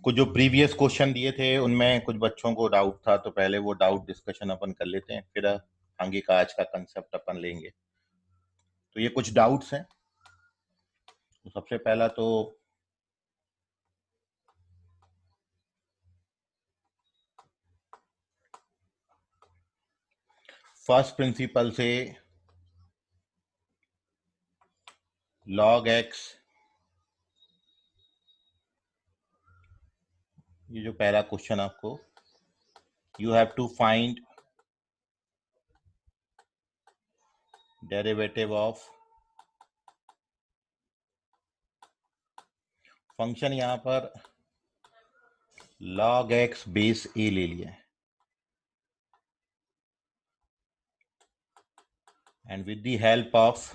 कुछ जो previous question दिए थे उनमें कुछ बच्चों को डाउट था, तो पहले वो डाउट डिस्कशन अपन कर लेते हैं, फिर आगे का आज का कंसेप्ट अपन लेंगे। तो ये कुछ डाउट्स हैं। तो सबसे पहला तो फर्स्ट प्रिंसिपल से log x, ये जो पहला क्वेश्चन आपको, you have to find derivative of function, यहां पर log x बेस a ले लिया है, and with the help of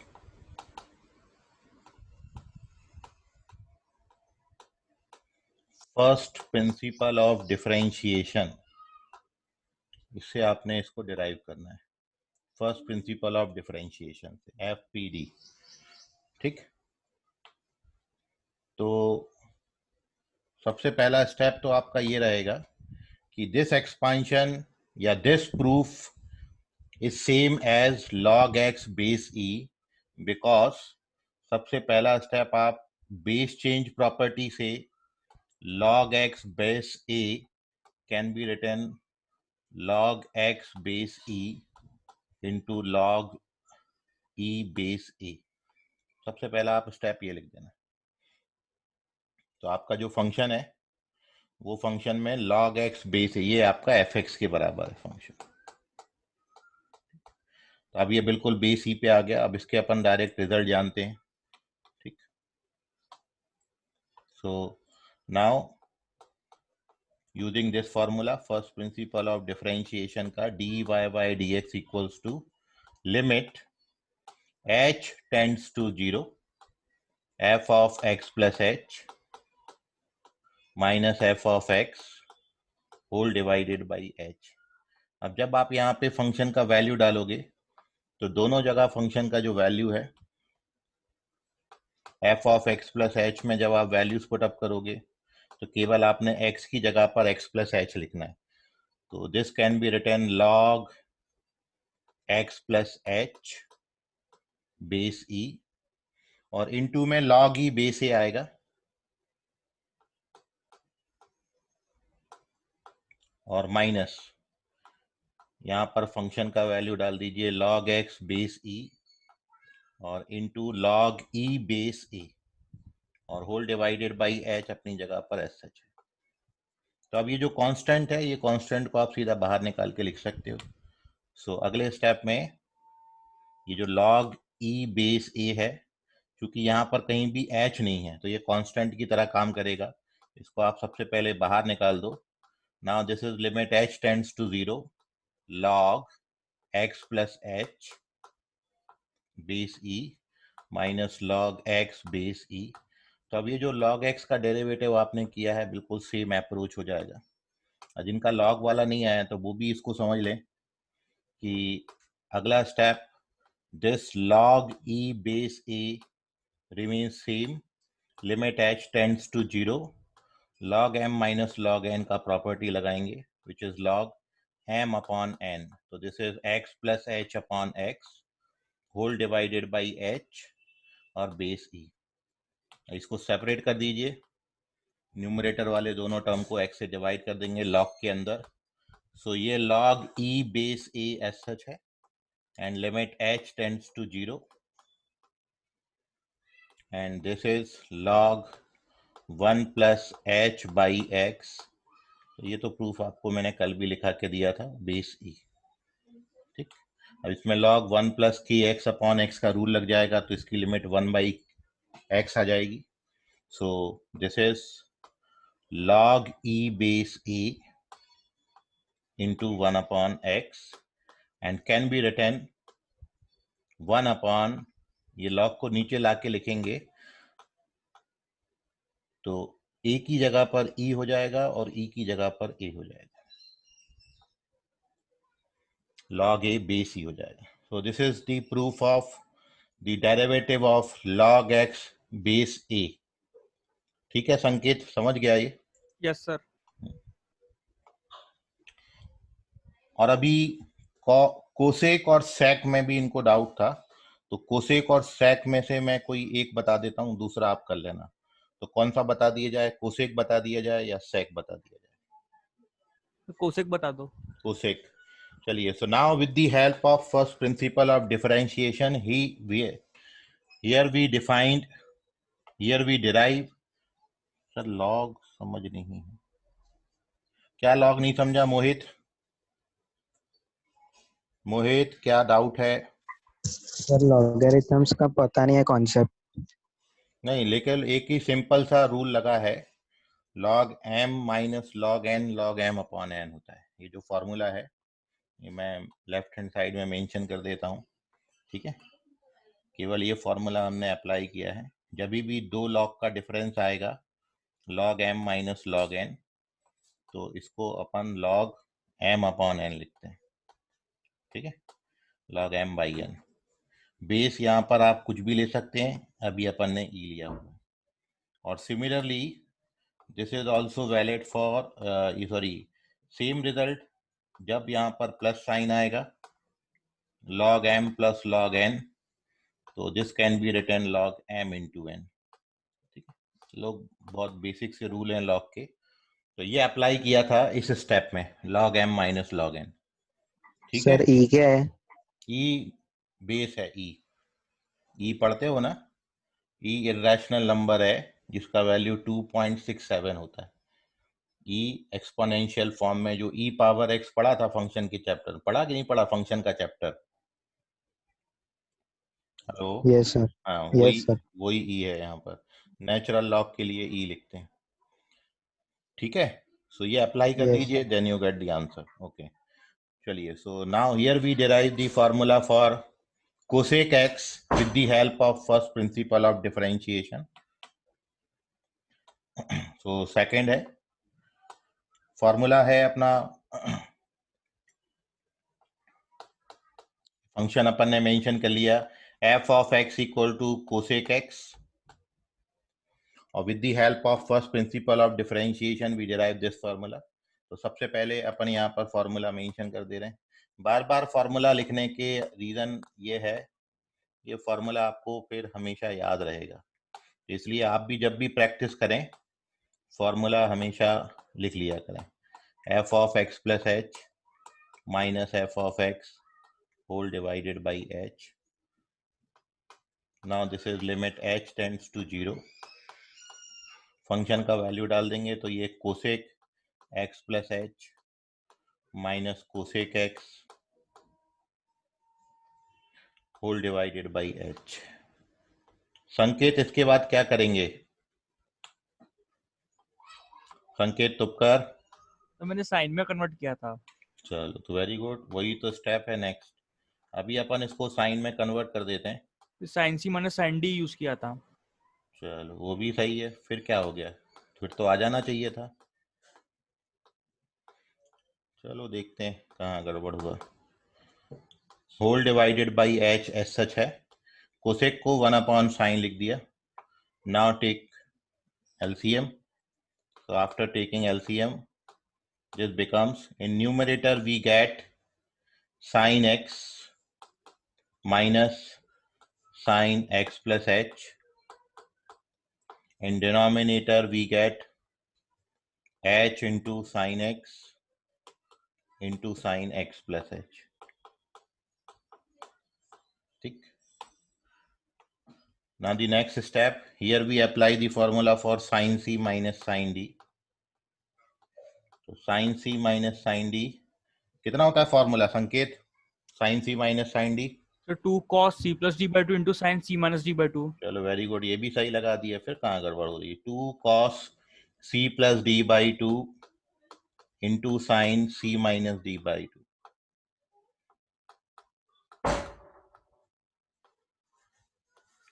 first principle of differentiation, इससे आपने इसको डिराइव करना है। फर्स्ट प्रिंसिपल ऑफ डिफरेंशिएशन से FPD। ठीक, तो सबसे पहला स्टेप तो आपका ये रहेगा कि दिस एक्सपांशन या this proof is same as log x base e, because सबसे पहला स्टेप आप बेस चेंज प्रॉपर्टी से log x base a can be written log x base e into log e base a। सबसे पहला आप step ये लिख देना। तो आपका जो फंक्शन है वो फंक्शन में log x बेस है, ये आपका fx के बराबर है फंक्शन। तो अब ये बिल्कुल बेस ही पे आ गया। अब इसके अपन डायरेक्ट रिजल्ट जानते हैं। ठीक, so now using this formula, first principle of differentiation का dy by dx equals to limit h tends to 0 f of x plus h minus f of x whole divided by h। अब जब आप यहाँ पे function का value डालोगे तो दोनों जगह फंक्शन का जो वैल्यू है f of x plus h में जब आप वैल्यूज पुट अप करोगे तो केवल आपने x की जगह पर x प्लस h लिखना है। तो this can be written log x plus h base e, और इनटू में log e बेस ए आएगा, और माइनस यहाँ पर फंक्शन का वैल्यू डाल दीजिए log x बेस e और इनटू log e बेस ए, और होल डिवाइडेड बाई h अपनी जगह पर एस सच है। तो अब ये जो कांस्टेंट है, ये कांस्टेंट को आप सीधा बाहर निकाल के लिख सकते हो। सो अगले स्टेप में ये जो log e बेस a है, क्योंकि यहाँ पर कहीं भी h नहीं है तो ये कांस्टेंट की तरह काम करेगा। इसको आप सबसे पहले बाहर निकाल दो। Now this is limit h tends to 0 log x plus h base e minus log x base e। तो अब ये जो log x का डेरिवेटिव आपने किया है बिल्कुल सेम अप्रोच हो जाएगा। और जिनका log वाला नहीं आया तो वो भी इसको समझ लें कि अगला step, this log e base a remains same, limit h tends to 0 log m minus log n का प्रॉपर्टी लगाएंगे which is log m upon n। तो this is x plus h upon x whole divided by h और base e। इसको separate कर दीजिए, numerator वाले दोनों term को x से डिवाइड कर देंगे log के अंदर। सो ये log e base a as such है, and limit h tends to 0 and this is log 1 plus h by x। तो ये तो प्रूफ आपको मैंने कल भी लिखा के दिया था, बेस e। ठीक, अब इसमें log 1 प्लस की x अपॉन x का रूल लग जाएगा तो इसकी लिमिट 1 बाई x आ जाएगी। So this is log e base a into 1 upon x and can be written 1 upon, ये log को नीचे लाके लिखेंगे तो a की जगह पर e हो जाएगा और e की जगह पर a हो जाएगा, log a बेस e हो जाएगा। so this is the proof of the derivative of log x base a। ठीक है संकेत, समझ गया ये? Yes sir. और अभी कोसेक और सेक में भी इनको डाउट था, तो कोसेक और सेक में से मैं कोई एक बता देता हूँ, दूसरा आप कर लेना। तो कौन सा बता दिया जाए, कोसेक बता दिया जाए या सेक बता दिया जाए? कोसेक बता दो। कोसेक। चलिए, so now with the help of first principle of differentiation here we defined, here we derive. Sir log समझ नहीं है, क्या लॉग नहीं समझा मोहित? मोहित क्या डाउट है? सर लॉगरिथम्स का पता नहीं है कॉन्सेप्ट। नहीं, लेकिन एक ही सिंपल सा रूल लगा है, log m minus log n log m upon n होता है। ये जो फॉर्मूला है ये मैं लेफ्ट हैंड साइड में मेंशन कर देता हूँ, ठीक है? केवल ये फॉर्मूला हमने अप्लाई किया है। जब भी दो log का डिफरेंस आएगा log m minus log n, तो इसको अपन log m अपॉन n लिखते हैं, ठीक है? log m by n। Base यहाँ पर आप कुछ भी ले सकते हैं, अभी अपन ने e लिया हुआ है। और similarly this is also valid for same result जब यहाँ पर प्लस साइन आएगा log m plus log n, तो this can be written log m into n, ठीक है? लोग बहुत बेसिक से रूल हैं log के, तो ये अप्लाई किया था इस स्टेप में, log m minus log n, ठीक है? सर ई क्या है? e बेस है, e पढ़ते हो ना? e इरेशनल नंबर है जिसका वैल्यू 2.67 होता है। e एक्सपोनेंशियल फॉर्म में जो e पावर x पढ़ा था फंक्शन के चैप्टर, पढ़ा कि नहीं पढ़ा फंक्शन का चैप्टर? हेलो? Yes sir. हाँ, यस सर। वही e है यहाँ पर। नेचुरल लॉग के लिए e लिखते हैं, ठीक है? सो ये अप्लाई कर यस। दीजिए, then you get the answer. Okay, चलिए, so now here we derive the formula for cosec x with the help of first principle of differentiation. So second है, फॉर्मूला है अपना, फंक्शन अपन ने मेंशन कर लिया, f of x equal to cosec x, और with the help of first principle of differentiation we derive this formula. तो सबसे पहले अपन यहाँ पर फार्मूला मेंशन कर दे रहे हैं। बार बार फार्मूला लिखने के रीज़न ये है, ये फार्मूला आपको फिर हमेशा याद रहेगा, तो इसलिए आप भी जब भी प्रैक्टिस करें फार्मूला हमेशा लिख लिया करें। f of x plus h minus f of x whole divided by h। Now this is limit h tends to 0। Function का वैल्यू डाल देंगे तो ये cosec x plus h minus cosec x whole divided by h। संकेत इसके बाद क्या करेंगे? संकेत तुपकर? तो मैंने साइन में कन्वर्ट किया था। चलो, तो वेरी गुड, वही तो स्टेप है नेक्स्ट। अभी अपन इसको साइन में कन्वर्ट कर देते हैं। साइन सी माइनस साइन डी यूज किया था। चलो, वो भी सही है। फिर क्या हो गया? फिर तो आ जाना चाहिए था। चलो देखते हैं कहाँ गड़बड़ हुआ। Whole divided by h as such है, कोसेक को 1 अपॉन साइन लिख दिया। Now take LCM, so after taking LCM this becomes, in numerator we get sin x minus sin x plus h, in denominator we get h into sin x into sin x plus h, ठीक? Now the next step, here we apply the formula for sin c minus sin d. तो sin c minus sin d कितना होता है formula संकेत? sin c minus sin d, तो 2 cos c plus d by 2 into sin c minus d by 2। चलो very good, ये भी सही लगा दिया। फिर कहाँ गड़बड़ हो रही है? 2 cos c plus d by 2 into sine c minus d by 2,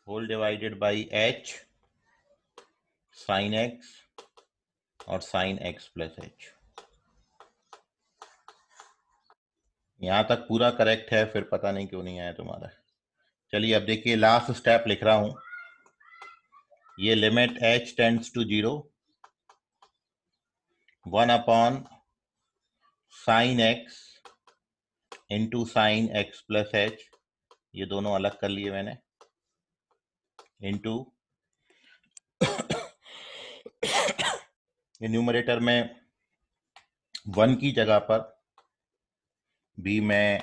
whole divided by h sine x और साइन x प्लस h। यहाँ तक पूरा करेक्ट है, फिर पता नहीं क्यों नहीं आया तुम्हारा। चलिए अब देखिए, लास्ट स्टेप लिख रहा हूँ। ये limit h tends to 0, 1 upon sine x into sine x plus h, ये दोनों अलग कर लिए मैंने, इंटू ये न्यूमरेटर में 1 की जगह पर भी मैं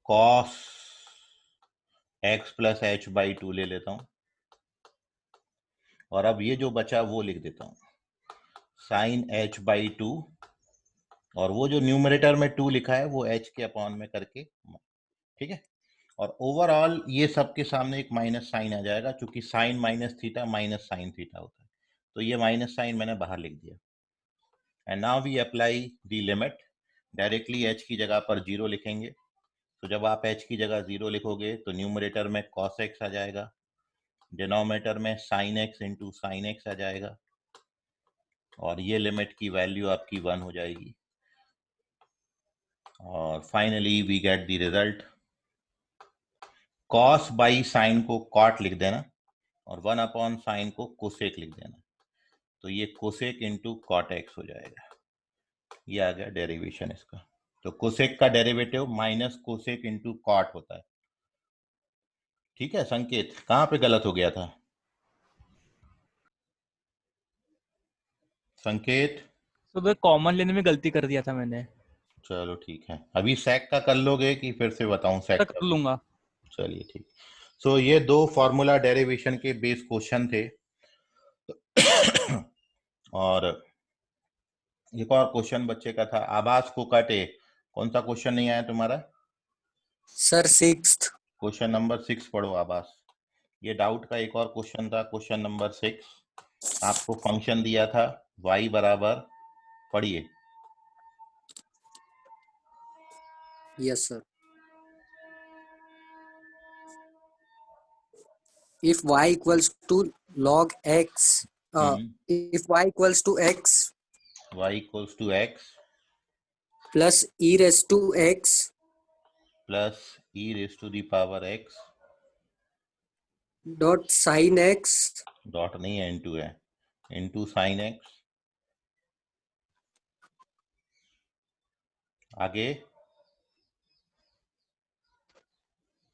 cos x plus H by 2 ले लेता हूं, और अब ये जो बचा वो लिख देता हूं साइन एच बाई 2, और वो जो न्यूमरेटर में 2 लिखा है वो एच के अपॉन में करके, ठीक है। और ओवरऑल ये सबके सामने एक माइनस साइन आ जाएगा, क्योंकि sine minus theta minus sine theta होता है, तो ये माइनस साइन मैंने बाहर लिख दिया। And now we apply the limit, directly h की जगह पर 0 लिखेंगे। तो जब आप एच की जगह 0 लिखोगे तो न्यूमरेटर में कॉस एक्स आ जाएगा, डिनोमिनेटर में sine x into sine x आ जाएगा, और ये लिमिट की वैल्यू आपकी 1 हो जाएगी। और finally we get the result, cos by sine को कॉट लिख देना, और 1 अपॉन साइन को कोसेक लिख देना, तो ये कोसेक इंटू कॉट एक्स हो जाएगा। ये आ गया डेरिवेशन इसका। तो कोसेक का derivative minus cosec into cot होता है। ठीक है संकेत, कहाँ पे गलत हो गया था संकेत? तो उधर कॉमन लेने में गलती कर दिया था मैंने। चलो ठीक है, अभी सेक का कर लोगे कि फिर से बताऊं सेक तक का कर भी? लूंगा। चलिए ठीक। सो ये 2 फॉर्मूला डेरिवेशन के बेस क्वेश्चन थे। और एक और क्वेश्चन बच्चे का था, आभास को काटे, कौन सा क्वेश्चन नहीं आया तुम्हारा? Sir 6th। क्वेश्चन नंबर 6 पढ़ो आभास। ये डाउट का एक और क्वेश्चन था, क्वेश्चन नंबर 6। आपको फंक्शन दिया था y बराबर, पढ़िए। Yes sir. if y equals to log x if y equals to x y equals to x plus e raised to x plus e raise to the power x dot sin x dot नहीं है, into है, into sine x, आगे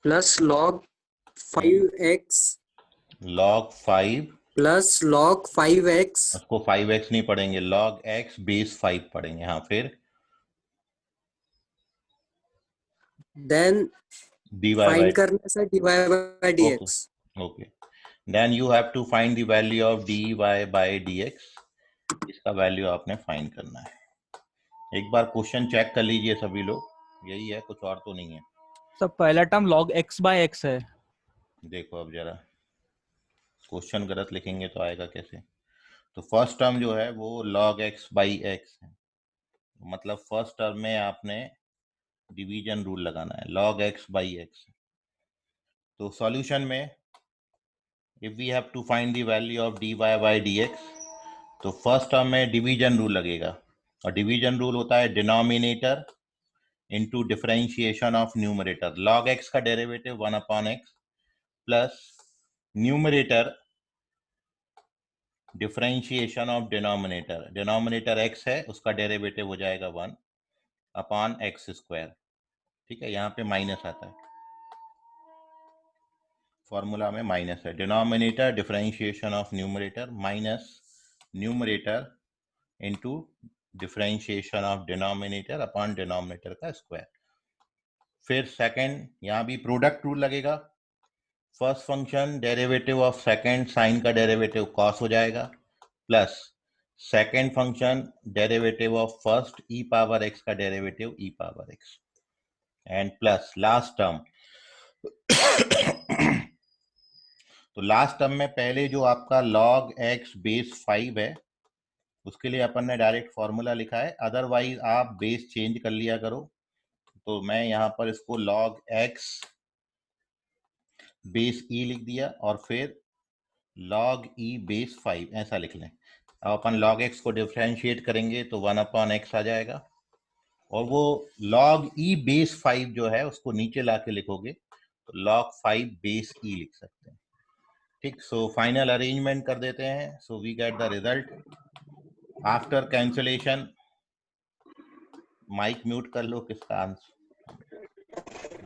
plus log 5x log 5, plus log 5x उसको 5x नहीं पढ़ेंगे, log x base 5 पढ़ेंगे। हाँ फिर then dy by find करने से dy by dx। Okay, then you have to find the value of dy by dx, इसका वैल्यू आपने फाइंड करना है। एक बार क्वेश्चन चेक कर लीजिए सभी लोग, यही है, कुछ और तो नहीं है। सब पहला term log x by x है। देखो अब जरा, क्वेश्चन गलत लिखेंगे तो आएगा कैसे? तो फर्स्ट टर्म जो है वो log x बाई x है, मतलब फर्स्ट टर्म में आपने डिवीजन रूल लगाना है, log x बाई x। तो सॉल्यूशन में if we have to find the value of dy by dx, तो फर्स्ट टर्म में डिवीजन रूल लगेगा, और डिवीजन रूल होता है denominator into differentiation of numerator. log x का derivative 1 upon x plus numerator differentiation of denominator, denominator x है उसका derivative हो जाएगा 1 अपॉन एक्स स्क्वायर। ठीक है, यहाँ पे माइनस आता है, फॉर्मूला में माइनस है, denominator differentiation of numerator minus numerator into differentiation of denominator upon denominator का स्क्वायर। फिर सेकंड, यहाँ भी प्रोडक्ट रूल लगेगा, first function derivative of second sine का डेरिवेटिव कॉस हो जाएगा, plus second function derivative of first e power x का derivative e power x, and plus last term. तो लास्ट टर्म में पहले जो आपका log x बेस 5 है उसके लिए अपन ने डायरेक्ट फॉर्मूला लिखा है, अदरवाइज आप बेस चेंज कर लिया करो। तो मैं यहाँ पर इसको log x बेस e लिख दिया, और फिर log e बेस 5 ऐसा लिख लें। अब अपन log x को डिफरेंशिएट करेंगे तो 1 अपॉन x आ जाएगा, और वो log e बेस 5 जो है उसको नीचे ला के लिखोगे तो log 5 बेस e लिख सकते हैं। ठीक, सो फाइनल अरेंजमेंट कर देते हैं। So we get the result, after cancellation, mic mute कर लो किसका आंसर,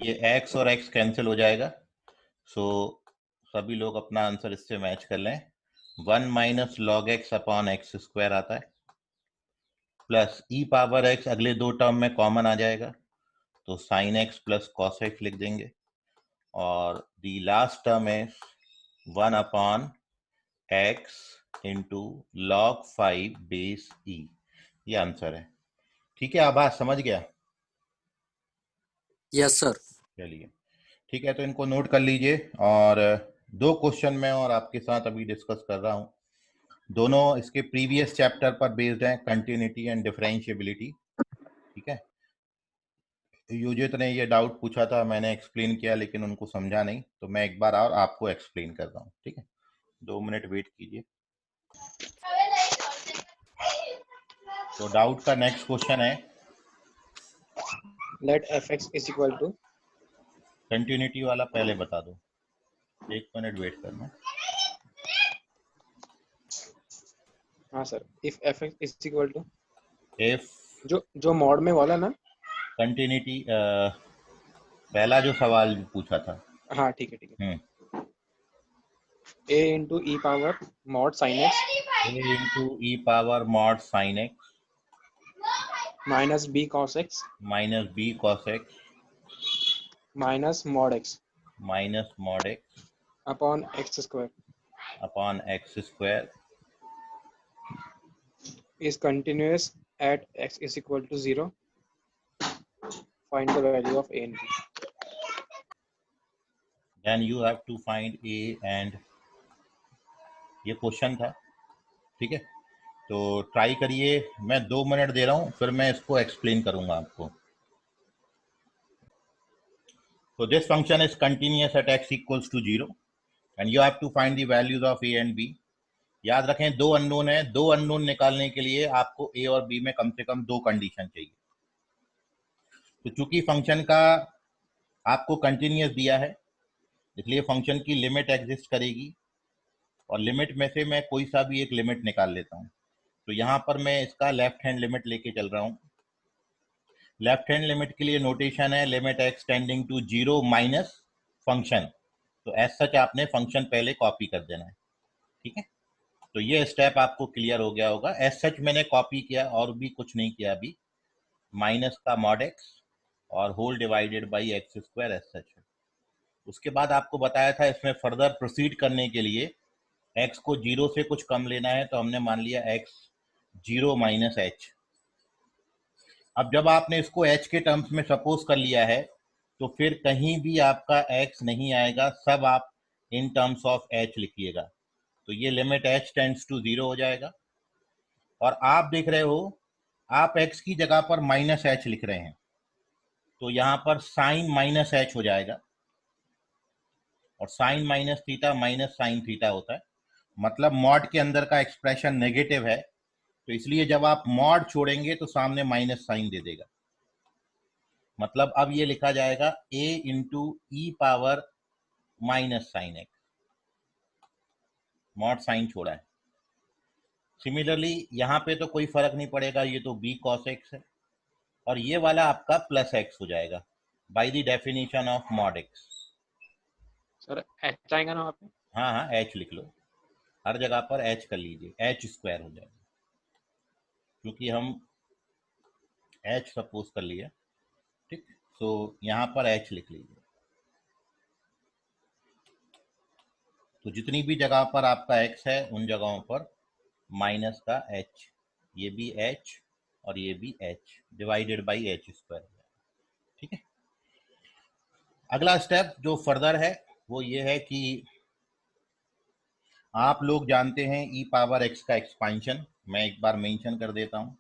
ये x और x कैंसिल हो जाएगा, सो सभी लोग अपना आंसर इससे मैच कर लें। 1 minus log x upon x square आता है, प्लस ई पावर एक्स अगले दो टर्म में कॉमन आ जाएगा, तो sine x plus cos x लिख देंगे, और दी लास्ट टर्म है 1 upon x into log 5 base e, ये आंसर है। ठीक है, आभास समझ गया? Yes sir. चलिए ठीक है, तो इनको नोट कर लीजिए, और दो क्वेश्चन मैं और आपके साथ अभी डिस्कस कर रहा हूँ, दोनों इसके प्रीवियस चैप्टर पर बेस्ड हैं, कंटिन्यूटी एंड डिफरेंशिएबिलिटी। ठीक है, युजित ने ये डाउट पूछा था, मैंने एक्सप्लेन किया, लेकिन उनको समझा नहीं, तो मैं एक बार और आपको एक्सप्लेन कर रहा हूँ। ठीक है, 2 मिनट वेट कीजिए। तो डाउट का नेक्स्ट क्वेश्चन है, let fx is equal to, continuity वाला पहले बता दो, 1 मिनट वेट करना। हाँ sir, if fx is equal to, if जो मॉड में वाला ना, कंटिन्यूटी, पहला जो सवाल पूछा था। हाँ ठीक है, a into e power mod sine x a into e power mod sine x minus b cos x minus b cos x minus mod x minus mod x upon x square upon x square is continuous at x is equal to 0. Find the value of a and b. Then you have to find a and, ये क्वेश्चन था। ठीक है, तो try करिए, मैं 2 minute दे रहा हूँ, फिर मैं इसको एक्सप्लेन करूंगा आपको। तो this function is continuous at x equals to 0 and you have to find the values of a and b। याद रखें, दो अननोन है, दो अननोन निकालने के लिए आपको a और b में कम से कम 2 कंडीशन चाहिए। तो चूंकि फंक्शन का आपको कंटिन्यूअस दिया है, इसलिए फंक्शन की लिमिट एग्जिस्ट करेगी, और लिमिट में से मैं कोई सा भी एक लिमिट निकाल लेता हूँ। तो यहाँ पर मैं इसका लेफ्ट हैंड लिमिट लेके चल रहा हूँ। लेफ्ट हैंड लिमिट के लिए नोटेशन है limit x tending to 0 minus function, तो एज सच आपने फंक्शन पहले कॉपी कर देना है। ठीक है, तो ये स्टेप आपको क्लियर हो गया होगा। एज सच मैंने कॉपी किया और भी कुछ नहीं किया अभी, माइनस का मॉड एक्स और whole divided by x square as such है। उसके बाद आपको बताया था इसमें फर्दर प्रोसीड करने के लिए x को 0 से कुछ कम लेना है, तो हमने मान लिया x 0 माइनस एच। अब जब आपने इसको h के टर्म्स में सपोज कर लिया है, तो फिर कहीं भी आपका x नहीं आएगा, सब आप इन टर्म्स ऑफ h लिखिएगा, तो ये लिमिट h टेंड्स टू 0 हो जाएगा। और आप देख रहे हो, आप x की जगह पर माइनस एच लिख रहे हैं, तो यहाँ पर साइन माइनस एच हो जाएगा, और sine minus theta minus sine theta होता है, मतलब मॉड के अंदर का एक्सप्रेशन नेगेटिव है, तो इसलिए जब आप मॉड छोड़ेंगे तो सामने माइनस साइन दे देगा। मतलब अब ये लिखा जाएगा a into e power minus sine x, mod sine छोड़ा है। सिमिलरली यहाँ पे तो कोई फर्क नहीं पड़ेगा, ये तो b cos x है, और ये वाला आपका प्लस x हो जाएगा by the definition of mod x। Sir h आएगा ना वहाँ पे? हाँ हाँ, h लिख लो, हर जगह पर h कर लीजिए, h स्क्वायर हो जाएगा, क्योंकि हम h सपोज कर लिया। ठीक, तो यहाँ पर h लिख लीजिए, तो जितनी भी जगह पर आपका x है उन जगहों पर माइनस का h, ये भी h और ये भी h divided by h square. ठीक है, अगला स्टेप जो फर्दर है वो ये है कि आप लोग जानते हैं ई पावर एक्स का एक्सपांशन, मैं एक बार मेंशन कर देता हूं।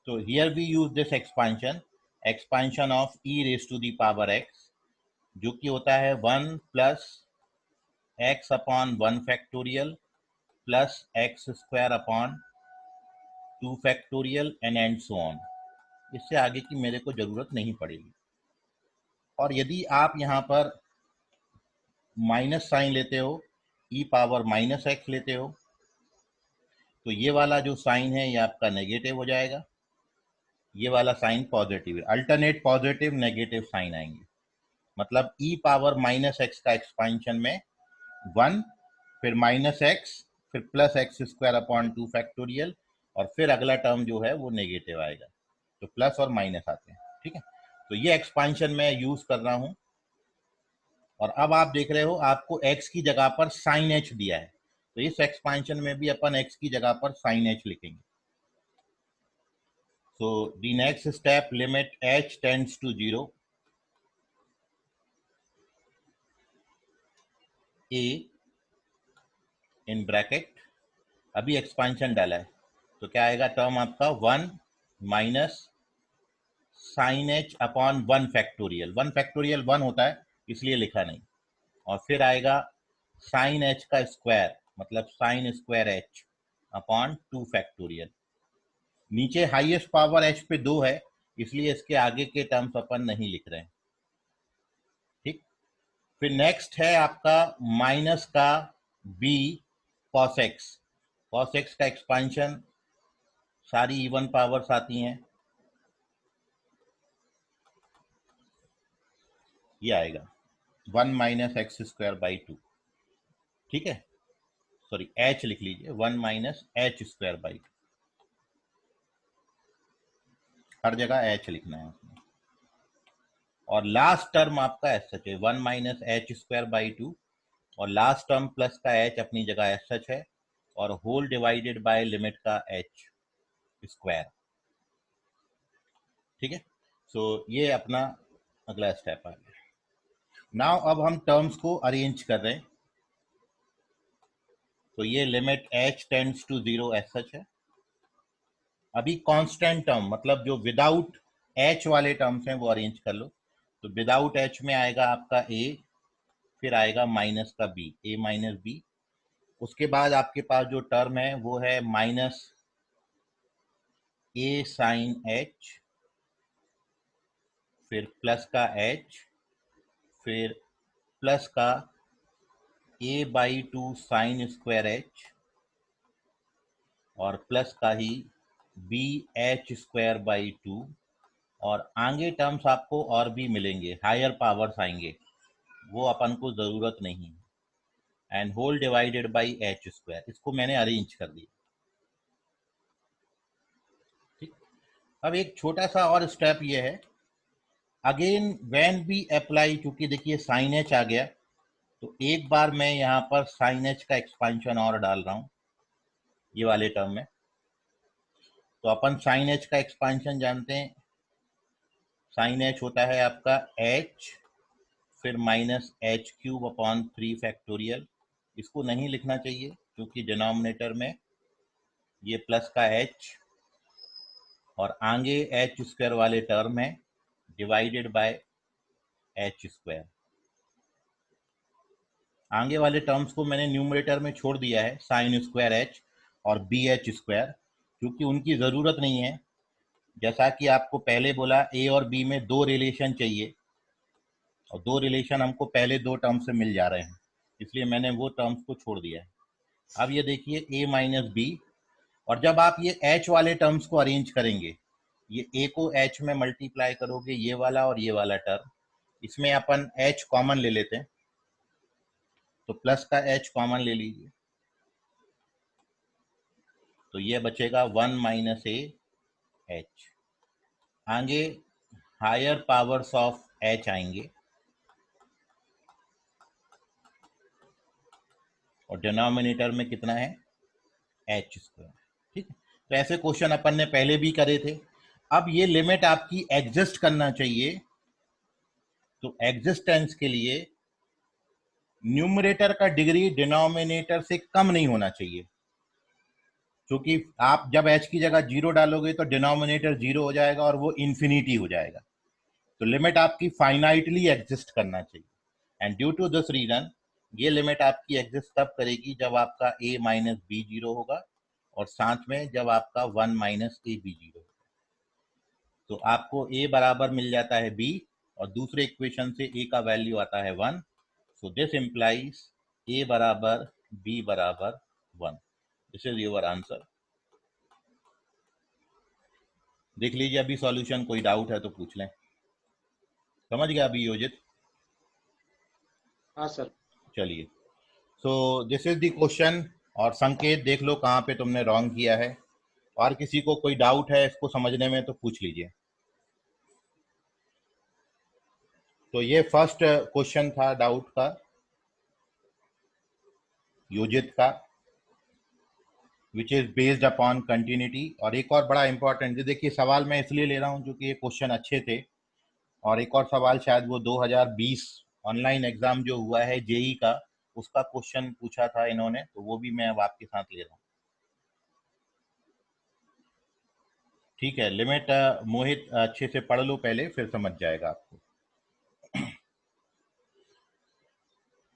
तो here we use this expansion of e raise to the power x, जो कि होता है 1 plus x upon 1 factorial plus x square upon 2 factorial and so on. इससे आगे की मेरे को जरूरत नहीं पड़ेगी। और यदि आप यहाँ पर माइनस साइन लेते हो, ई पावर माइनस एक्स लेते हो, तो ये वाला जो साइन है ये आपका नेगेटिव हो जाएगा, ये वाला साइन पॉजिटिव है। अल्टरनेट पॉजिटिव नेगेटिव साइन आएंगे, मतलब e पावर माइनस एक्स का एक्सपांशन में 1, फिर माइनस एक्स, फिर plus x square upon 2 factorial, और फिर अगला टर्म जो है वो नेगेटिव आएगा। तो प्लस और माइनस आते हैं, ठीक है। तो ये एक्सपांशन मैं यूज कर रहा हूं। और अब आप देख रहे हो आपको x की जगह पर साइन h दिया है, तो इस एक्सपांशन में भी अपन x की जगह पर साइन h लिखेंगे। So the next step, limit h tends to 0, a in bracket, अभी एक्सपांशन डाला है तो क्या आएगा, टर्म आपका 1 minus sine h upon 1 factorial. 1 factorial 1 होता है इसलिए लिखा नहीं, और फिर आएगा साइन h का स्क्वायर, मतलब sine square h upon 2 factorial. नीचे हाईएस्ट पावर h पे 2 है इसलिए इसके आगे के टर्म्स अपन नहीं लिख रहे हैं, ठीक। फिर नेक्स्ट है आपका माइनस का b cos x। cos x का एक्सपांशन, सारी इवन पावर्स आती हैं, ये आएगा 1 माइनस एक्स स्क्वायर बाई 2, ठीक है। सॉरी h लिख लीजिए, 1 माइनस एच स्क्वायर बाई 2, हर जगह h लिखना है उसमें। और लास्ट टर्म आपका एस सच है 1 माइनस एच स्क्वायर बाई 2, और लास्ट टर्म प्लस का h अपनी जगह एस सच है, और होल डिवाइडेड बाय लिमिट का h स्क्वायर, ठीक है। सो ये अपना अगला स्टेप आ गया। नाउ अब हम टर्म्स को अरेंज कर रहे हैं, तो ये limit h tends to 0 as such है। अभी कांस्टेंट टर्म, मतलब जो विदाउट h वाले टर्म्स हैं वो अरेंज कर लो। तो विदाउट h में आएगा आपका a, फिर आएगा माइनस का b, a माइनस b। उसके बाद आपके पास जो टर्म है वो है माइनस a साइन h, फिर प्लस का h, फिर प्लस का a by 2 sign square h, और प्लस का ही b h स्क्वायर बाई 2, और आगे टर्म्स आपको और भी मिलेंगे, हायर पावर्स आएंगे, वो अपन को जरूरत नहीं है। And whole divided by h square, इसको मैंने अरेंज कर दिया, ठीक। अब एक छोटा सा और स्टेप ये है, अगेन व्हेन बी अप्लाई, चूंकि देखिए साइन एच आ गया तो एक बार मैं यहाँ पर साइन एच का एक्सपांशन और डाल रहा हूँ ये वाले टर्म में। तो अपन साइन एच का एक्सपांशन जानते हैं, साइन एच होता है आपका h, फिर minus H cube upon 3 factorial. इसको नहीं लिखना चाहिए क्योंकि डिनोमिनेटर में ये प्लस का h और आगे एच स्क्वायर वाले टर्म है, डिवाइडेड बाय एच स्क्वायर। आगे वाले टर्म्स को मैंने न्यूमरेटर में छोड़ दिया है, साइन स्क्वायर एच और बी एच स्क्वायर, क्योंकि उनकी ज़रूरत नहीं है। जैसा कि आपको पहले बोला, ए और बी में 2 रिलेशन चाहिए, और 2 रिलेशन हमको पहले 2 टर्म्स से मिल जा रहे हैं, इसलिए मैंने वो टर्म्स को छोड़ दिया है। अब ये देखिए a माइनस बी, और जब आप ये h वाले टर्म्स को अरेंज करेंगे, ये a को h में मल्टीप्लाई करोगे, ये वाला और ये वाला टर्म, इसमें अपन h कॉमन ले लेते हैं, तो प्लस का h कॉमन ले लीजिए, तो ये बचेगा 1 माइनस ए एच। आगे हायर पावर्स ऑफ h आएंगे, और डिनोमिनेटर में कितना है, एच स्क्वायर, ठीक है। तो ऐसे क्वेश्चन अपन ने पहले भी करे थे। अब ये लिमिट आपकी एग्जिस्ट करना चाहिए, तो एग्जिस्टेंस के लिए न्यूमरेटर का डिग्री डिनोमिनेटर से कम नहीं होना चाहिए, क्योंकि आप जब h की जगह 0 डालोगे तो डिनोमिनेटर 0 हो जाएगा और वो इन्फिनिटी हो जाएगा। तो लिमिट आपकी फाइनाइटली एग्जिस्ट करना चाहिए, and due to this reason ये लिमिट आपकी एग्जिस्ट तब करेगी जब आपका a माइनस बी 0 होगा, और साथ में जब आपका 1 माइनस ए बी 0 होगा। तो आपको a बराबर मिल जाता है b, और दूसरे इक्वेशन से a का वैल्यू आता है 1। सो दिस इंप्लाइज a बराबर b बराबर 1। This is your answer. देख लीजिए अभी सॉल्यूशन, कोई डाउट है तो पूछ लें। समझ गया अभी योजित? हाँ सर। चलिए, so this is the question. और संकेत देख लो कहाँ पे तुमने रॉन्ग किया है, और किसी को कोई डाउट है इसको समझने में तो पूछ लीजिए। तो ये फर्स्ट क्वेश्चन था डाउट का, योजित का, which is based upon continuity. और एक और बड़ा इंपॉर्टेंट, देखिए सवाल मैं इसलिए ले रहा हूँ क्योंकि ये क्वेश्चन अच्छे थे, और एक और सवाल शायद वो 2020 ऑनलाइन एग्जाम जो हुआ है जेई का, उसका क्वेश्चन पूछा था इन्होंने, तो वो भी मैं अब आपके साथ ले रहा हूँ। ठीक है, लिमिट मोहित अच्छे से पढ़ लो पहले, फिर समझ जाएगा आपको।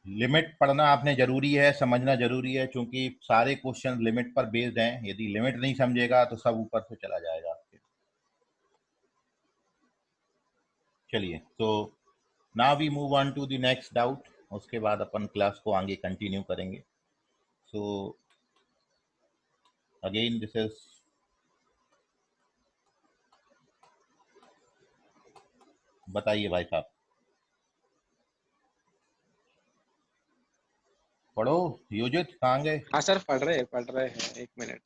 लिमिट पढ़ना आपने जरूरी है, समझना जरूरी है, क्योंकि सारे क्वेश्चन लिमिट पर बेस्ड हैं। यदि लिमिट नहीं समझेगा तो सब ऊपर से चला जाएगा आपके। चलिए, तो now we move on to the next doubt, उसके बाद अपन क्लास को आगे कंटिन्यू करेंगे। सो अगेन दिस इज, बताइए भाई साहब, पढ़ो। योजित कहाँ गए? हाँ सर, पढ़ रहे हैं, एक मिनट।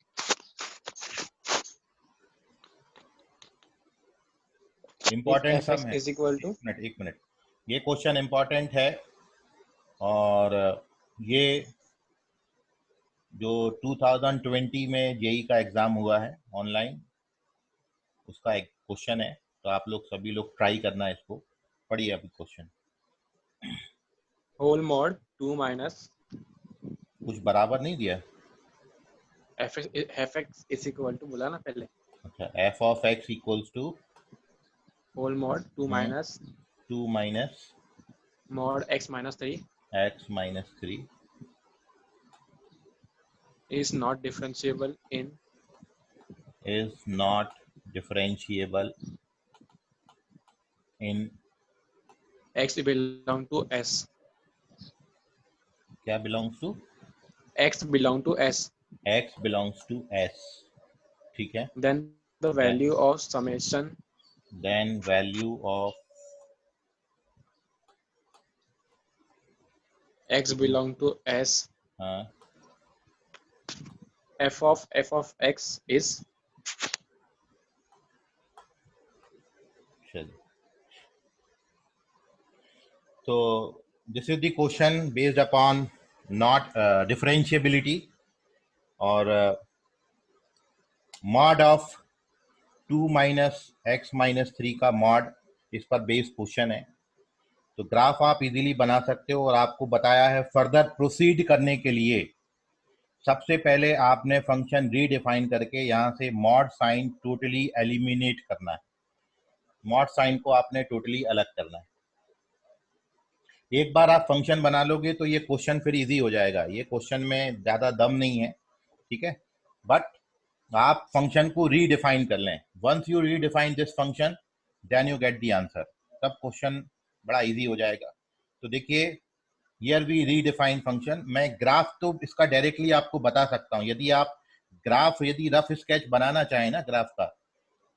इम्पोर्टेंट सम है। इज इक्वल टू, एक मिनट, ये क्वेश्चन इम्पोर्टेंट है, और ये जो 2020 में जेई का एग्जाम हुआ है ऑनलाइन, उसका एक क्वेश्चन है। तो आप लोग सभी लोग ट्राई करना इसको, पढ़िए अभी क्वेश्चन। होल मॉड 2 माइनस कुछ बराबर नहीं दिया? F x is equal to बोला ना पहले। अच्छा, f of x equals to whole mod 2 minus 2 minus mod x minus 3 x minus 3 is not differentiable is not differentiable in x belong to s. क्या belongs to? X belong to s. X belongs to S, ठीक है। Then the value of summation, then value of x belong to s, हाँ, f of x is, चलिए, तो this is the question based upon not differentiability, और mod of 2 minus x minus 3 का mod, इस पर based question है। तो graph आप इजीली बना सकते हो, और आपको बताया है फर्दर प्रोसीड करने के लिए सबसे पहले आपने फंक्शन रीडिफाइन करके यहाँ से मॉड साइन टोटली एलिमिनेट करना है। मॉड साइन को आपने टोटली अलग करना है। एक बार आप फंक्शन बना लोगे तो ये क्वेश्चन फिर इजी हो जाएगा। ये क्वेश्चन में ज़्यादा दम नहीं है, ठीक है, बट आप फंक्शन को रीडिफाइन कर लें। Once you redefine this function then you get the answer, तब क्वेश्चन बड़ा इजी हो जाएगा। तो देखिए, हियर वी रीडिफाइन फंक्शन। मैं ग्राफ तो इसका डायरेक्टली आपको बता सकता हूँ। यदि आप ग्राफ, यदि रफ स्केच बनाना चाहें ना ग्राफ का,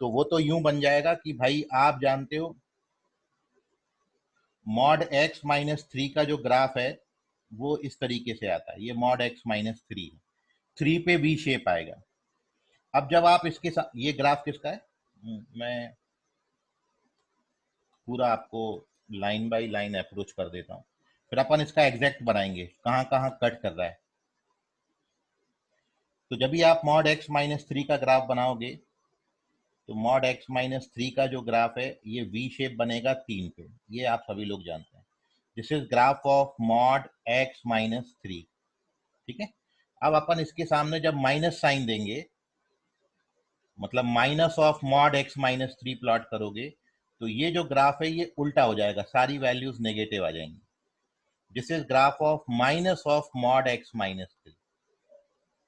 तो वो तो यूं बन जाएगा कि भाई आप जानते हो मॉड एक्स माइनस 3 का जो ग्राफ है वो इस तरीके से आता है। ये मॉड एक्स माइनस 3 है, 3 पे वी शेप आएगा। अब जब आप इसके साथ, ये ग्राफ किसका है, मैं पूरा आपको लाइन बाय लाइन अप्रोच कर देता हूँ, फिर अपन इसका एग्जैक्ट बनाएंगे कहाँ कहाँ कट कर रहा है। तो जब भी आप मॉड एक्स माइनस 3 का ग्राफ बनाओगे, तो मॉड एक्स माइनस 3 का जो ग्राफ है ये वी शेप बनेगा 3 पे, ये आप सभी लोग जानते हैं। This is graph of mod x minus 3, ठीक है। अब अपन इसके सामने जब माइनस साइन देंगे, मतलब minus of mod x minus 3 plot करोगे, तो ये जो ग्राफ है ये उल्टा हो जाएगा, सारी वैल्यूज नेगेटिव आ जाएंगी। This is graph of minus of mod x minus 3,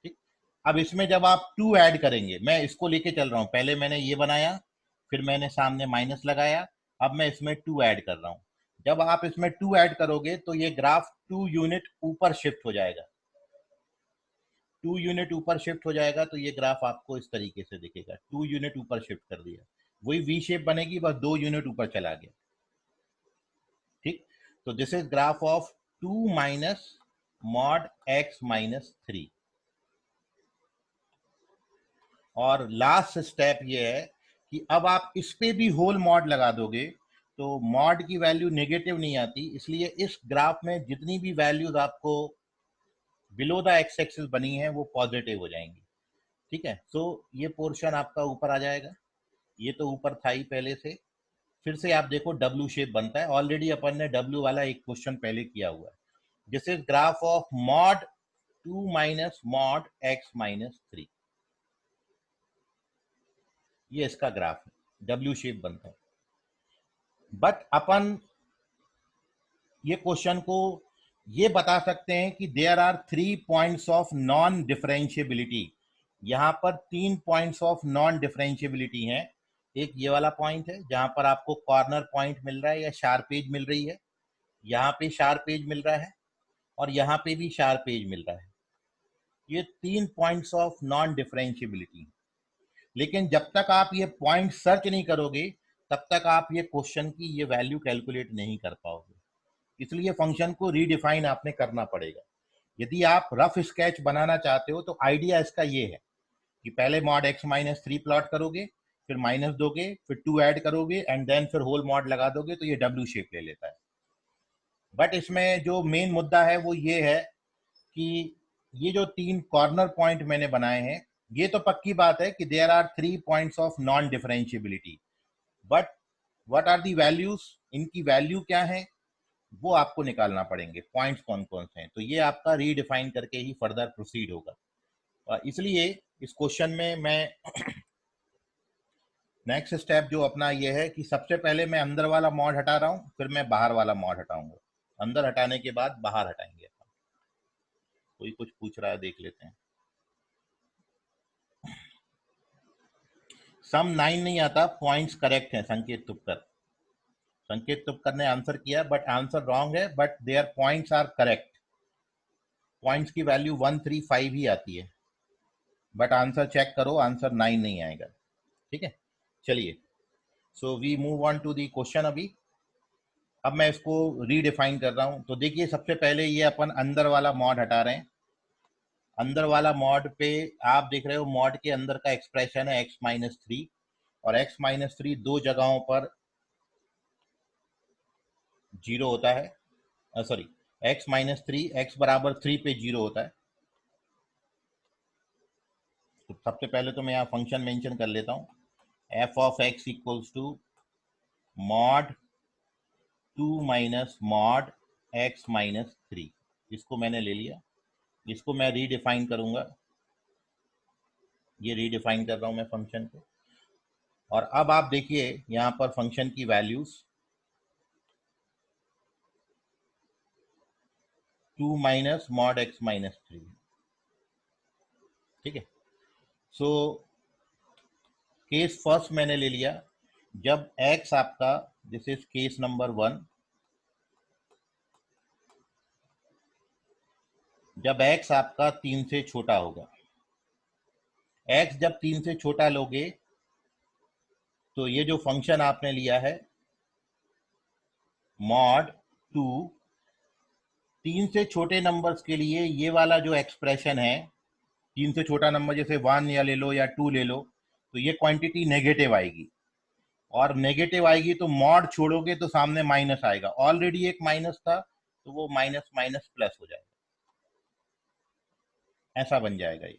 ठीक। अब इसमें जब आप 2 ऐड करेंगे, मैं इसको लेके चल रहा हूं, पहले मैंने ये बनाया, फिर मैंने सामने माइनस लगाया, अब मैं इसमें 2 ऐड कर रहा हूं। जब आप इसमें 2 ऐड करोगे तो ये ग्राफ 2 यूनिट ऊपर शिफ्ट हो जाएगा। 2 यूनिट ऊपर शिफ्ट हो जाएगा तो ये ग्राफ आपको इस तरीके से दिखेगा। 2 यूनिट ऊपर शिफ्ट कर दिया, वही वी शेप बनेगी, बस 2 यूनिट ऊपर चला गया। ठीक, तो this is graph of 2 minus mod x minus 3। और लास्ट स्टेप ये है कि अब आप इस पे भी होल मॉड लगा दोगे तो मॉड की वैल्यू नेगेटिव नहीं आती, इसलिए इस ग्राफ में जितनी भी वैल्यूज आपको बिलो द एक्स एक्सिस बनी है वो पॉजिटिव हो जाएंगी। ठीक है, सो ये पोर्शन आपका ऊपर आ जाएगा, ये तो ऊपर था ही पहले से। फिर से आप देखो डब्ल्यू शेप बनता है, ऑलरेडी अपन ने डब्ल्यू वाला एक क्वेश्चन पहले किया हुआ है। This is graph of mod 2 minus mod x minus 3। ये इसका ग्राफ है, डब्ल्यू शेप बनता है। बट अपन ये क्वेश्चन को ये बता सकते हैं कि there are 3 points of non differentiability. यहां पर 3 पॉइंट्स ऑफ नॉन डिफरेंशिएबिलिटी हैं। एक ये वाला पॉइंट है जहां पर आपको कॉर्नर पॉइंट मिल रहा है या शार्प एज मिल रही है, यहाँ पे शार्प एज मिल रहा है और यहाँ पे भी शार्प एज मिल रहा है। ये 3 पॉइंट्स ऑफ नॉन डिफरेंशिएबिलिटी। लेकिन जब तक आप ये पॉइंट सर्च नहीं करोगे तब तक आप ये क्वेश्चन की ये वैल्यू कैलकुलेट नहीं कर पाओगे, इसलिए फंक्शन को रीडिफाइन आपने करना पड़ेगा। यदि आप रफ स्केच बनाना चाहते हो तो आइडिया इसका ये है कि पहले मॉड x माइनस 3 प्लॉट करोगे, फिर माइनस दोगे, फिर 2 ऐड करोगे एंड देन फिर होल मॉड लगा दोगे तो ये डब्ल्यू शेप ले लेता है। बट इसमें जो मेन मुद्दा है वो ये है कि ये जो 3 कॉर्नर पॉइंट मैंने बनाए हैं, ये तो पक्की बात है कि there are 3 points of non differentiability, but what are the values, इनकी वैल्यू क्या है वो आपको निकालना पड़ेंगे, पॉइंट्स कौन कौन से हैं। तो ये आपका रीडिफाइन करके ही फर्दर प्रोसीड होगा। इसलिए इस क्वेश्चन में मैं नेक्स्ट स्टेप जो अपना ये है कि सबसे पहले मैं अंदर वाला मॉड हटा रहा हूं, फिर मैं बाहर वाला मॉड हटाऊंगा। अंदर हटाने के बाद बाहर हटाएंगे। कोई कुछ पूछ रहा है, देख लेते हैं। सम 9 नहीं आता, पॉइंट्स करेक्ट हैं। संकेत तुपकर ने आंसर किया बट आंसर रॉन्ग है, but their points are correct. Points की वैल्यू 135 ही आती है, बट आंसर चेक करो, आंसर 9 नहीं आएगा। ठीक है, चलिए, so we move on to the question. अब मैं इसको रीडिफाइन कर रहा हूं। तो देखिए, सबसे पहले ये अपन अंदर वाला मॉड हटा रहे हैं। अंदर वाला मॉड पे आप देख रहे हो मॉड के अंदर का एक्सप्रेशन है x माइनस 3, और x माइनस 3 दो जगहों पर 0 होता है। सॉरी, x माइनस 3 x बराबर 3 पे 0 होता है। तो सबसे पहले तो मैं यहाँ फंक्शन मेंशन कर लेता हूँ, f of x equals to mod 2 minus mod x minus 3। इसको मैंने ले लिया, इसको मैं रीडिफाइन करूंगा। ये रीडिफाइन कर रहा हूं मैं फंक्शन को। और अब आप देखिए यहां पर फंक्शन की values 2 minus mod x minus 3। ठीक है, सो केस फर्स्ट मैंने ले लिया, जब x आपका, दिस इज केस नंबर 1, जब x आपका 3 से छोटा होगा। x जब 3 से छोटा लोगे तो ये जो फंक्शन आपने लिया है मॉड 2, 3 से छोटे नंबर्स के लिए ये वाला जो एक्सप्रेशन है, 3 से छोटा नंबर जैसे 1 या ले लो या 2 ले लो, तो ये क्वांटिटी नेगेटिव आएगी। और नेगेटिव आएगी तो मॉड छोड़ोगे तो सामने माइनस आएगा। ऑलरेडी एक माइनस था तो वो माइनस माइनस प्लस हो जाएगा, ऐसा बन जाएगा। ये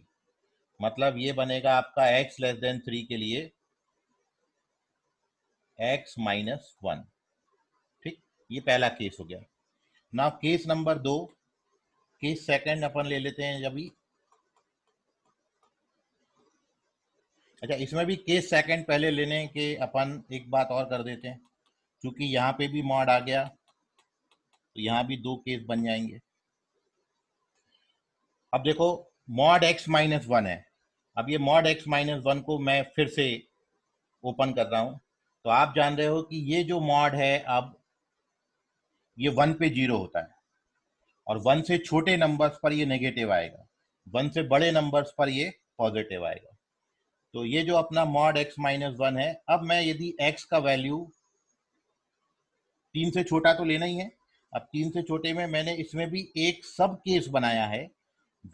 मतलब ये बनेगा आपका x लेस देन 3 के लिए x माइनस 1। ठीक, ये पहला केस हो गया। Now case number 2, case second अपन ले लेते हैं। जब अच्छा, इसमें भी केस सेकंड पहले लेने के अपन एक बात और कर देते हैं, क्योंकि यहाँ पे भी मॉड आ गया तो यहाँ भी 2 केस बन जाएंगे। अब देखो मॉड x माइनस 1 है। अब ये मॉड x माइनस 1 को मैं फिर से ओपन कर रहा हूं। तो आप जान रहे हो कि ये जो मॉड है, अब ये 1 पे 0 होता है और 1 से छोटे नंबर्स पर ये नेगेटिव आएगा। 1 से बड़े नंबर्स पर ये पॉजिटिव आएगा। तो ये जो अपना मॉड x माइनस 1 है, अब मैं यदि x का वैल्यू 3 से छोटा तो लेना ही है। अब 3 से छोटे में मैंने इसमें भी एक सब केस बनाया है,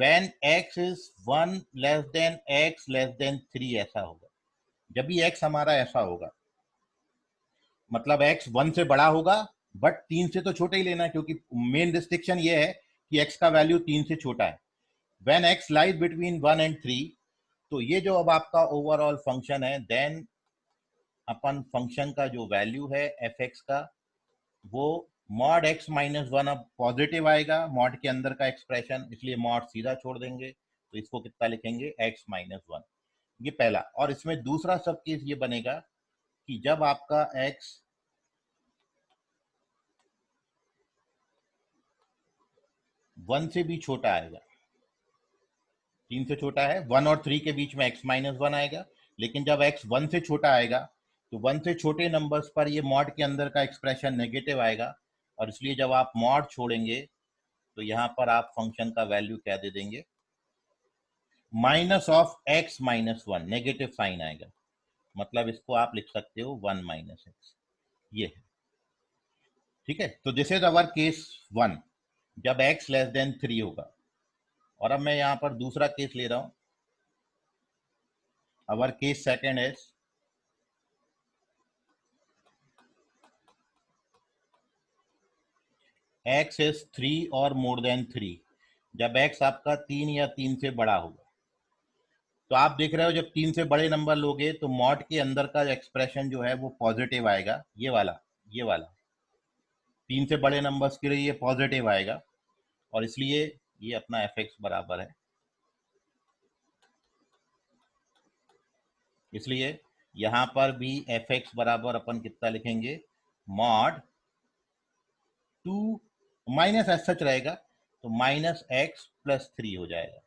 when x is 1 less than x less than 3 ऐसा होगा। जब भी x हमारा ऐसा होगा, मतलब x 1 से बड़ा होगा बट 3 से तो छोटा ही लेना है, क्योंकि मेन रिस्ट्रिक्शन ये है कि x का वैल्यू 3 से छोटा है। when x lies between 1 and 3, तो ये जो अब आपका ओवरऑल फंक्शन है, देन अपन फंक्शन का जो वैल्यू है fx का, वो मॉड x माइनस 1 अब पॉजिटिव आएगा मॉड के अंदर का एक्सप्रेशन, इसलिए मॉड सीधा छोड़ देंगे, तो इसको कितना लिखेंगे x माइनस 1। ये पहला। और इसमें दूसरा सब केस ये बनेगा कि जब आपका x 1 से भी छोटा आएगा, 3 से छोटा है, 1 और 3 के बीच में x माइनस 1 आएगा, लेकिन जब x 1 से छोटा आएगा तो 1 से छोटे नंबर्स पर ये मॉड के अंदर का एक्सप्रेशन नेगेटिव आएगा, और इसलिए जब आप मॉड छोड़ेंगे तो यहाँ पर आप फंक्शन का वैल्यू क्या दे देंगे, minus of x minus 1, negative sign आएगा, मतलब इसको आप लिख सकते हो 1 माइनस एक्स। ये है, ठीक है। तो दिस इज अवर केस 1 जब x लेस देन 3 होगा। और अब मैं यहाँ पर दूसरा केस ले रहा हूं, अवर case second is x is 3 और मोर देन 3, जब x आपका 3 या 3 से बड़ा होगा। तो आप देख रहे हो जब 3 से बड़े नंबर लोगे तो मॉड के अंदर का एक्सप्रेशन जो है वो पॉजिटिव आएगा, ये वाला 3 से बड़े नंबर्स के लिए ये पॉजिटिव आएगा, और इसलिए ये अपना fx बराबर है, इसलिए यहां पर भी fx बराबर अपन कितना लिखेंगे, मॉड 2 माइनस एस सच रहेगा तो माइनस एक्स प्लस 3 हो जाएगा,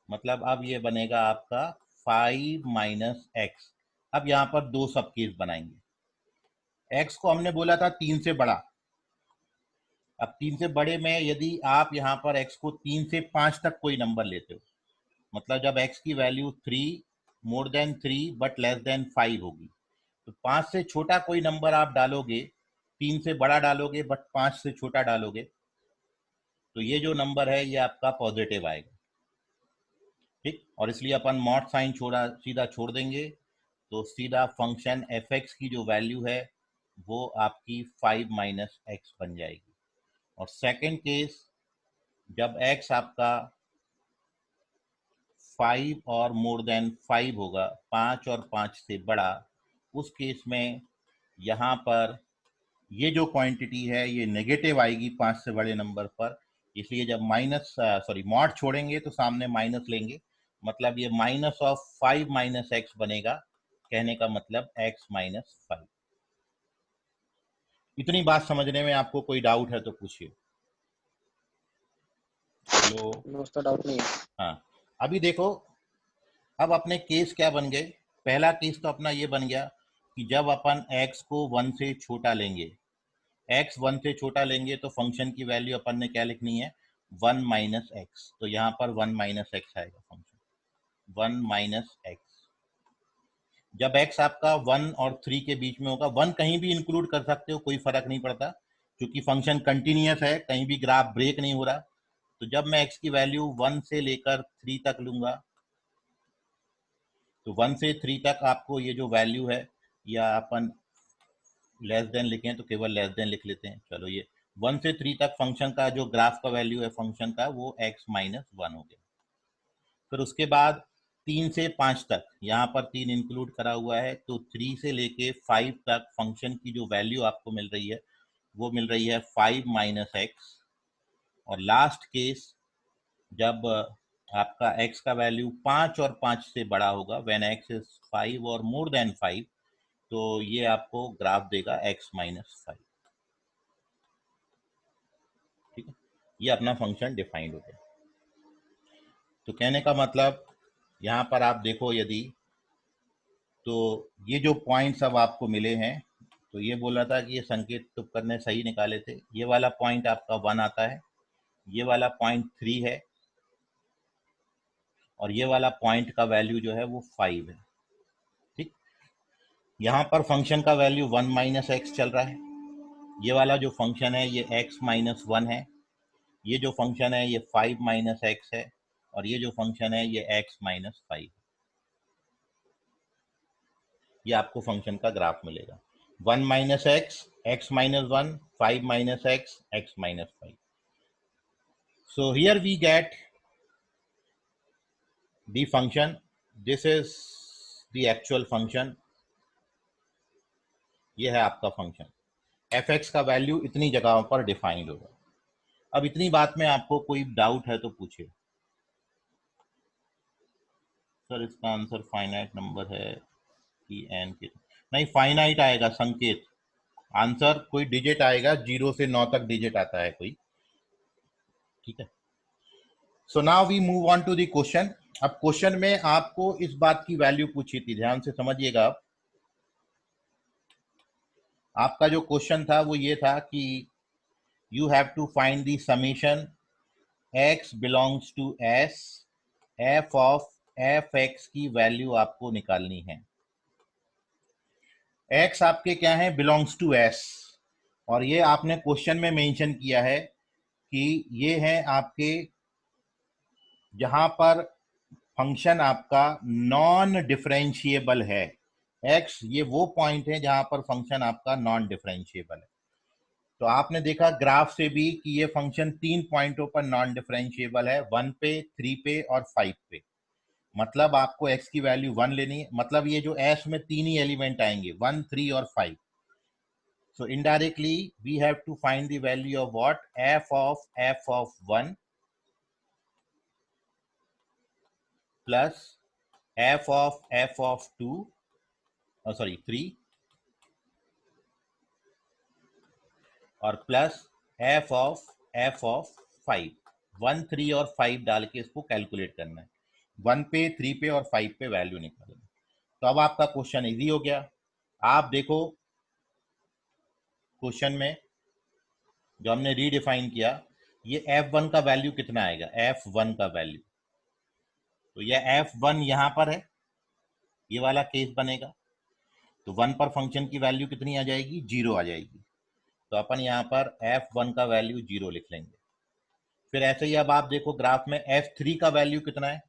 मतलब अब ये बनेगा आपका 5 माइनस एक्स। अब यहाँ पर दो सब केस बनाएंगे। x को हमने बोला था 3 से बड़ा, अब 3 से बड़े में यदि आप यहाँ पर x को 3 से 5 तक कोई नंबर लेते हो, मतलब जब x की value 3 more than 3 but less than 5 होगी, तो 5 से छोटा कोई नंबर आप डालोगे, 3 से बड़ा डालोगे बट 5 से छोटा डालोगे, तो ये जो नंबर है ये आपका पॉजिटिव आएगा, ठीक। और इसलिए अपन मॉड साइन सीधा छोड़ देंगे, तो सीधा फंक्शन fx की जो वैल्यू है वो आपकी 5 माइनस एक्स बन जाएगी। और सेकंड केस जब x आपका 5 और मोर देन 5 होगा, 5 और 5 से बड़ा, उस केस में यहाँ पर ये जो क्वांटिटी है ये नेगेटिव आएगी 5 से बड़े नंबर पर, इसलिए जब मॉड छोड़ेंगे तो सामने माइनस लेंगे, मतलब ये माइनस ऑफ 5 माइनस एक्स बनेगा, कहने का मतलब x माइनस 5। इतनी बात समझने में आपको कोई डाउट है तो पूछिए। हेलो, डाउट नहीं है। हाँ, अभी देखो, अब अपने केस क्या बन गए। पहला केस तो अपना ये बन गया कि जब अपन x को 1 से छोटा लेंगे, x 1 से छोटा लेंगे तो फंक्शन की वैल्यू अपन ने क्या लिखनी है, 1 माइनस एक्स, तो यहाँ पर 1 माइनस एक्स आएगा फंक्शन, 1 माइनस एक्स। जब x आपका 1 और 3 के बीच में होगा, 1 कहीं भी इंक्लूड कर सकते हो, कोई फर्क नहीं पड़ता, क्योंकि फंक्शन कंटिन्यूअस है, कहीं भी ग्राफ ब्रेक नहीं हो रहा। तो जब मैं x की वैल्यू 1 से लेकर 3 तक लूंगा, तो 1 से 3 तक आपको ये जो वैल्यू है, या अपन लेस देन लिखें तो केवल लेस देन लिख लेते हैं, चलो ये 1 से 3 तक फंक्शन का जो ग्राफ का वैल्यू है फंक्शन का, वो x माइनस 1 हो गया। फिर उसके बाद 3 से 5 तक, यहाँ पर 3 इंक्लूड करा हुआ है, तो 3 से लेके 5 तक फंक्शन की जो वैल्यू आपको मिल रही है वो मिल रही है 5 माइनस एक्स। और लास्ट केस जब आपका x का वैल्यू 5 और 5 से बड़ा होगा, व्हेन x इज 5 और मोर देन 5, तो ये आपको ग्राफ देगा x माइनस 5, ठीक है। ये अपना फंक्शन डिफाइंड हो गया। तो कहने का मतलब यहाँ पर आप देखो यदि, तो ये जो पॉइंट्स अब आपको मिले हैं, तो ये बोला था कि ये संकेत तुक्कर ने सही निकाले थे। ये वाला पॉइंट आपका 1 आता है, ये वाला पॉइंट 3 है, और ये वाला पॉइंट का वैल्यू जो है वो 5 है। ठीक, यहाँ पर फंक्शन का वैल्यू 1 माइनस एक्स चल रहा है। ये वाला जो फंक्शन है ये x माइनस 1 है। ये जो फंक्शन है ये 5 माइनस एक्स है, और ये जो फंक्शन है ये x माइनस 5। ये आपको फंक्शन का ग्राफ मिलेगा। 1 minus x, x minus 1, 5 minus x, x minus 5। So here we get the function. This is the actual function. ये है आपका फंक्शन। fx का वैल्यू इतनी जगहों पर डिफाइंड होगा। अब इतनी बात में आपको कोई डाउट है तो पूछिए। सर इसका आंसर फाइनाइट नंबर है कि n के नहीं, फाइनाइट आएगा संकेत। आंसर कोई डिजिट आएगा, 0 से 9 तक डिजिट आता है कोई। ठीक है, so now we move on to the question. अब क्वेश्चन में आपको इस बात की वैल्यू पूछी थी, ध्यान से समझिएगा। आप आपका जो क्वेश्चन था वो ये था कि you have to find the summation x belongs to s, f of fx की वैल्यू आपको निकालनी है। x आपके क्या है, बिलोंग्स टू s, और ये आपने क्वेश्चन में मेंशन किया है कि ये है आपके जहां पर फंक्शन आपका नॉन डिफरेंशिएबल है। x ये वो पॉइंट है जहां पर फंक्शन आपका नॉन डिफरेंशिएबल है। तो आपने देखा ग्राफ से भी कि ये फंक्शन 3 पॉइंटों पर नॉन डिफरेंशिएबल है, 1 पे, 3 पे और 5 पे। मतलब आपको x की वैल्यू 1 लेनी है। मतलब ये जो s में 3 ही एलिमेंट आएंगे, 1, 3 और 5। So indirectly we have to find the value of what? f of 1 plus f of 2, sorry 3, और प्लस f of 5। 1, 3 और 5 डाल के इसको कैलकुलेट करना है। 1 पे, 3 पे और 5 पे वैल्यू निकालना। तो अब आपका क्वेश्चन इजी हो गया। आप देखो क्वेश्चन में जो हमने रीडिफाइन किया, ये f1 का वैल्यू कितना आएगा, f1 का वैल्यू। तो यह f1 यहां पर है, ये वाला केस बनेगा। तो 1 पर फंक्शन की वैल्यू कितनी आ जाएगी, 0 आ जाएगी। तो अपन यहाँ पर f1 का वैल्यू 0 लिख लेंगे। फिर ऐसे ही अब आप देखो ग्राफ में f3 का वैल्यू कितना है।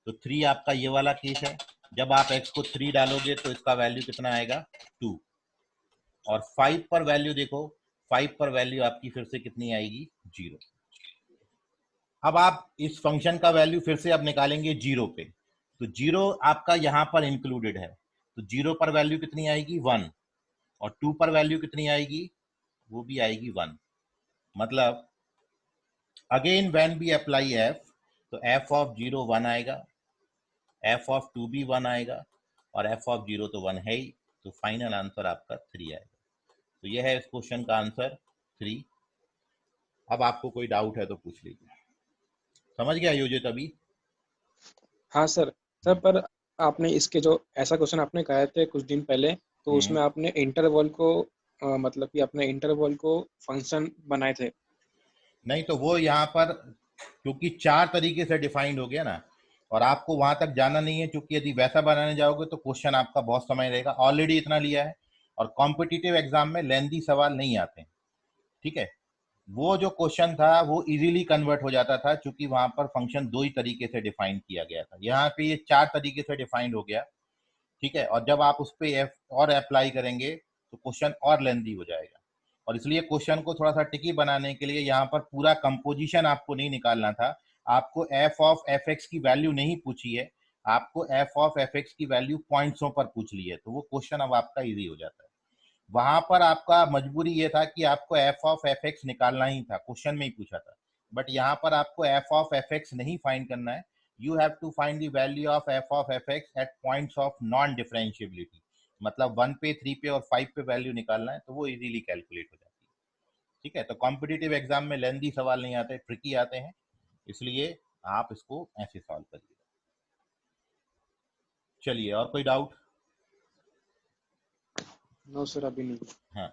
तो 3 आपका ये वाला केस है। जब आप x को 3 डालोगे तो इसका वैल्यू कितना आएगा, 2। और 5 पर वैल्यू देखो, 5 पर वैल्यू आपकी फिर से कितनी आएगी, 0। अब आप इस फंक्शन का वैल्यू फिर से अब निकालेंगे 0 पे। तो 0 आपका यहाँ पर इंक्लूडेड है। तो 0 पर वैल्यू कितनी आएगी, 1। और 2 पर वैल्यू कितनी आएगी, वो भी आएगी 1। मतलब again when we apply f, तो f ऑफ 0 1 आएगा, f ऑफ 2 भी 1 आएगा, और f ऑफ 0 तो 1 है ही। तो फाइनल आंसर आपका 3 आएगा। तो यह है इस क्वेश्चन का आंसर 3। अब आपको कोई डाउट है तो पूछ लीजिए। समझ गया योजित अभी? हाँ सर। सर पर आपने इसके जो ऐसा क्वेश्चन आपने कहे थे कुछ दिन पहले, तो उसमें आपने इंटरवल को मतलब कि अपने इंटरवल को फंक्शन बनाए थे। नहीं, तो वो यहाँ पर क्योंकि 4 तरीके से डिफाइंड हो गया ना, और आपको वहां तक जाना नहीं है, क्योंकि यदि वैसा बनाने जाओगे तो क्वेश्चन आपका बहुत समय रहेगा। ऑलरेडी इतना लिया है, और कॉम्पिटिटिव एग्जाम में लेंथी सवाल नहीं आते हैं। ठीक है, वो जो क्वेश्चन था वो इजीली कन्वर्ट हो जाता था, क्योंकि वहां पर फंक्शन 2 ही तरीके से डिफाइन किया गया था। यहाँ पे ये 4 तरीके से डिफाइंड हो गया। ठीक है, और जब आप उस पर और अप्लाई करेंगे तो क्वेश्चन और लेंथी हो जाएगा। और इसलिए क्वेश्चन को थोड़ा सा टिकी बनाने के लिए यहाँ पर पूरा कंपोजिशन आपको नहीं निकालना था। आपको f ऑफ fx की वैल्यू नहीं पूछी है, आपको f ऑफ fx की वैल्यू पॉइंट्सों पर पूछ ली है। तो वो क्वेश्चन अब आपका इजी हो जाता है। वहां पर आपका मजबूरी ये था कि आपको f ऑफ fx निकालना ही था, क्वेश्चन में ही पूछा था। बट यहाँ पर आपको f ऑफ fx नहीं फाइंड करना है। You have to find the value of f of fx at points of non differentiability. मतलब 1 पे, 3 पे और 5 पे वैल्यू निकालना है, तो वो इजीली कैलकुलेट हो जाती है। ठीक है, तो कॉम्पिटिटिव एग्जाम में लेंथी सवाल नहीं आते, ट्रिकी आते हैं, इसलिए आप इसको ऐसे सॉल्व करिए। चलिए, और कोई डाउट? नो सर, अभी नहीं। हाँ,